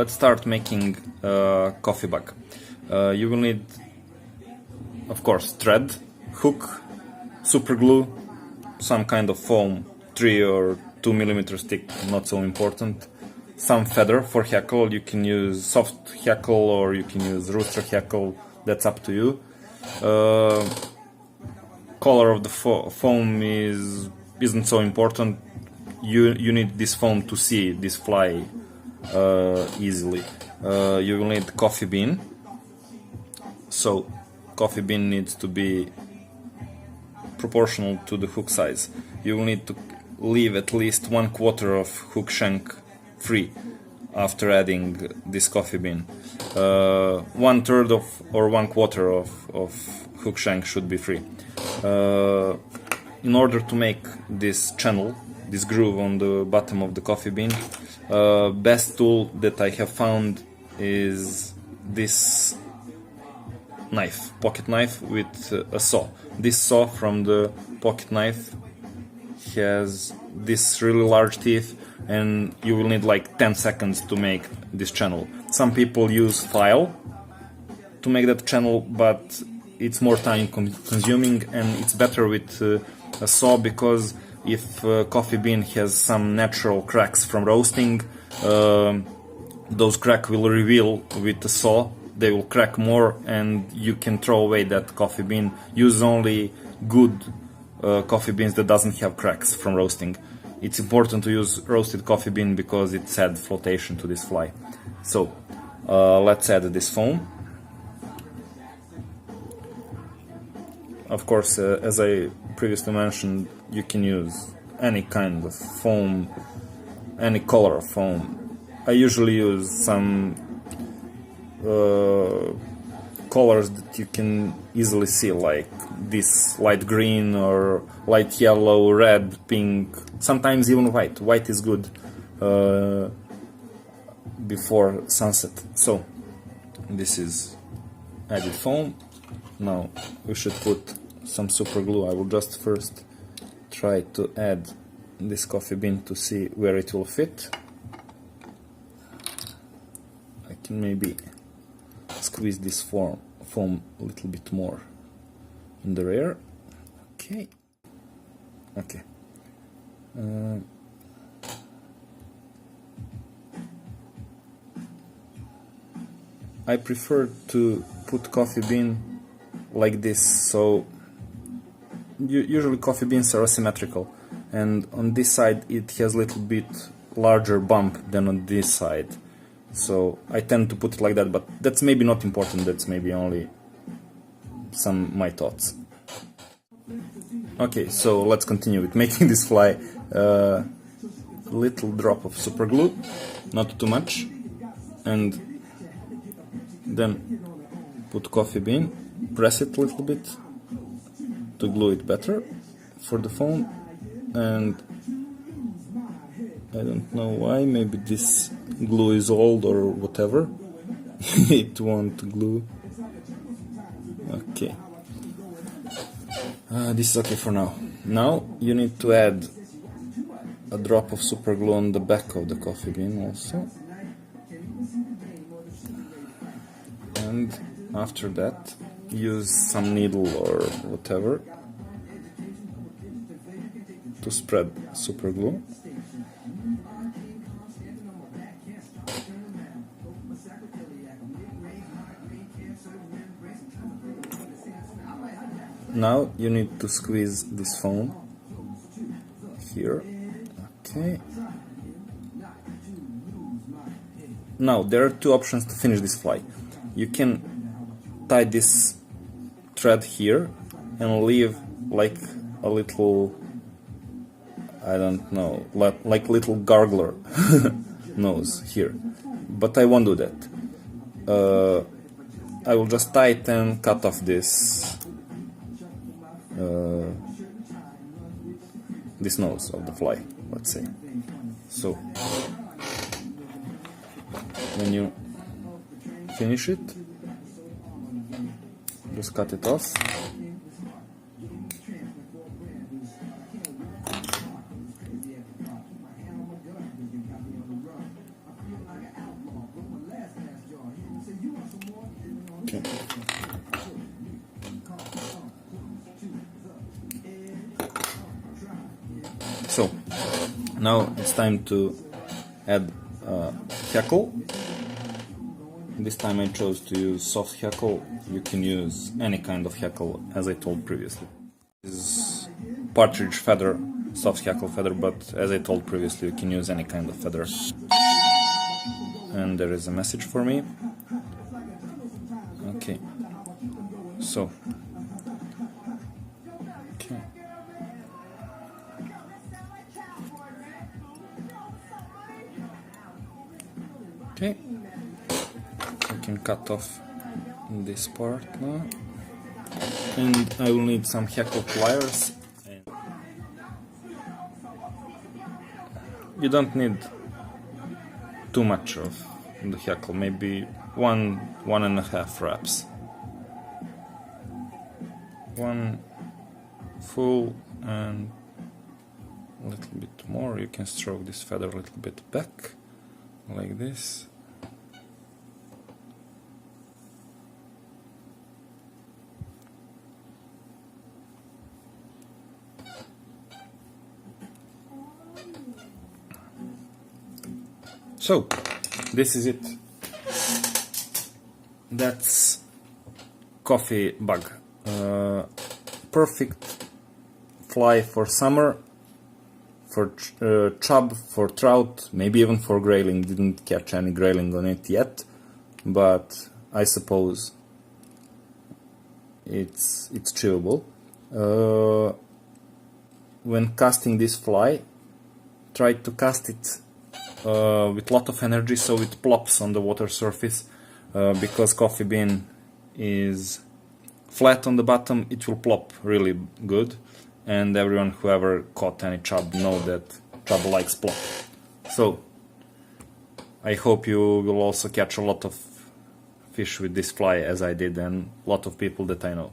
Let's start making a coffee bag. You will need, of course, thread, hook, super glue, some kind of foam, 3 or 2 millimeter stick, not so important. Some feather for hackle. You can use soft hackle or you can use rooster hackle. That's up to you. Color of the foam isn't so important. You need this foam to see this fly easily. You will need coffee bean. So coffee bean needs to be proportional to the hook size. You will need to leave at least 1/4 of hook shank free after adding this coffee bean. 1/3 of or 1/4 of hook shank should be free. In order to make this channel, this groove on the bottom of the coffee bean, best tool that I have found is this knife, pocket knife with a saw. This saw from the pocket knife has this really large teeth, and you will need like 10 seconds to make this channel. Some people use file to make that channel, but it's more time consuming, and it's better with a saw, because if coffee bean has some natural cracks from roasting, those cracks will reveal with the saw. They will crack more and you can throw away that coffee bean. Use only good coffee beans that doesn't have cracks from roasting. It's important to use roasted coffee bean because it adds flotation to this fly. So let's add this foam. Of course, as I previously mentioned, you can use any kind of foam, any color of foam. I usually use some colors that you can easily see, like this light green or light yellow, red, pink, sometimes even white. White is good before sunset. So this is added foam. Now we should put some super glue. I will just first try to add this coffee bean to see where it will fit. I can maybe squeeze this foam a little bit more in the rear. Okay. I prefer to put coffee bean like this, so usually coffee beans are asymmetrical, and on this side it has a little bit larger bump than on this side. So I tend to put it like that, but that's maybe not important, that's maybe only some my thoughts. Okay, so let's continue with making this fly. Little drop of super glue, not too much, and then put coffee bean, press it a little bit to glue it better for the foam, and I don't know why, maybe this glue is old or whatever. It won't glue. Okay. This is okay for now. Now you need to add a drop of super glue on the back of the coffee bean also. And after that, use some needle or whatever to spread super glue. Now you need to squeeze this foam here. Okay. Now there are two options to finish this fly. You can tie this thread here and leave like a little, I don't know, like little gargler nose here, but I won't do that. I will just tie it and cut off this this nose of the fly, let's say. So when you finish it, just cut it off. Okay. So now it's time to add hackle. This time I chose to use soft hackle. You can use any kind of hackle, as I told previously. This is partridge feather, soft hackle feather, but as I told previously, you can use any kind of feather. And there is a message for me. Okay. So. Okay. Okay. I can cut off this part now. And I will need some hackle pliers. You don't need too much of the hackle, maybe one and a half wraps. One full and a little bit more. You can stroke this feather a little bit back, like this. So, this is it. That's coffee bug. Perfect fly for summer, for chub, for trout, maybe even for grayling. Didn't catch any grayling on it yet, but I suppose it's chewable. When casting this fly, try to cast it with a lot of energy so it plops on the water surface, because coffee bean is flat on the bottom, it will plop really good, and everyone who ever caught any chub know that chub likes plop. So I hope you will also catch a lot of fish with this fly as I did, and a lot of people that I know.